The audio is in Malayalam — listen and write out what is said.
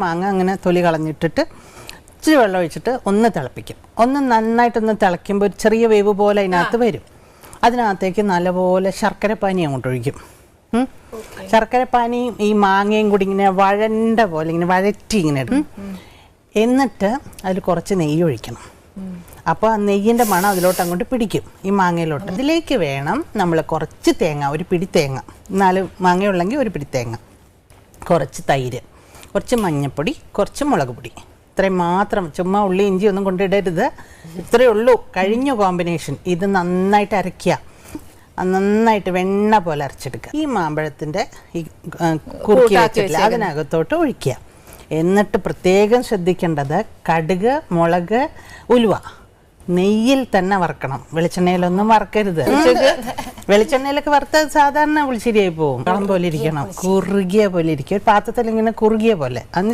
മാങ്ങ അങ്ങനെ തൊലി കളഞ്ഞിട്ടിട്ട് ഇച്ചിരി വെള്ളം ഒഴിച്ചിട്ട് ഒന്ന് തിളപ്പിക്കും. ഒന്ന് നന്നായിട്ടൊന്ന് തിളയ്ക്കുമ്പോൾ ഒരു ചെറിയ വേവ് പോലെ അതിനകത്ത് വരും. അതിനകത്തേക്ക് നല്ലപോലെ ശർക്കരപ്പാനി അങ്ങോട്ട് ഒഴിക്കും. ശർക്കരപ്പാനിയും ഈ മാങ്ങയും കൂടി ഇങ്ങനെ വഴണ്ട പോലെ ഇങ്ങനെ വഴറ്റി ഇങ്ങനെ ഇടും. എന്നിട്ട് അതിൽ കുറച്ച് നെയ്യ് ഒഴിക്കണം. അപ്പോൾ ആ നെയ്യിൻ്റെ മണം അതിലോട്ട് അങ്ങോട്ട് പിടിക്കും, ഈ മാങ്ങയിലോട്ട്. അതിലേക്ക് വേണം നമ്മൾ കുറച്ച് തേങ്ങ, ഒരു പിടി തേങ്ങ, 4 മാങ്ങയുള്ളെങ്കിൽ ഒരു പിടി തേങ്ങ, കുറച്ച് തൈര്, കുറച്ച് മഞ്ഞൾപ്പൊടി, കുറച്ച് മുളക് പൊടി, ഇത്രയും മാത്രം. ചുമ്മാ ഉള്ളി ഇഞ്ചി ഒന്നും കൊണ്ടിടരുത്, ഇത്രയേ ഉള്ളൂ. കഴിഞ്ഞ കോമ്പിനേഷൻ. ഇത് നന്നായിട്ട് അരയ്ക്കുക, നന്നായിട്ട് വെണ്ണ പോലെ അരച്ചെടുക്കുക. ഈ മാമ്പഴത്തിൻ്റെ ഈ കുറുക്കി വെച്ചിട്ടില്ല അതിനകത്തോട്ട് ഒഴിക്കുക. എന്നിട്ട് പ്രത്യേകം ശ്രദ്ധിക്കേണ്ടത് കടുക്, മുളക്, ഉലുവ നെയ്യിൽ തന്നെ വറക്കണം, വെളിച്ചെണ്ണയിലൊന്നും വറക്കരുത്. വെളിച്ചെണ്ണയിലൊക്കെ വറുത്ത സാധാരണ പുളിശ്ശേരിയായി പോകും. കളം പോലെ ഇരിക്കണം, കുറുകിയ പോലെ ഇരിക്കും, ഒരു പാത്രത്തിൽ ഇങ്ങനെ കുറുകിയ പോലെ. അന്ന്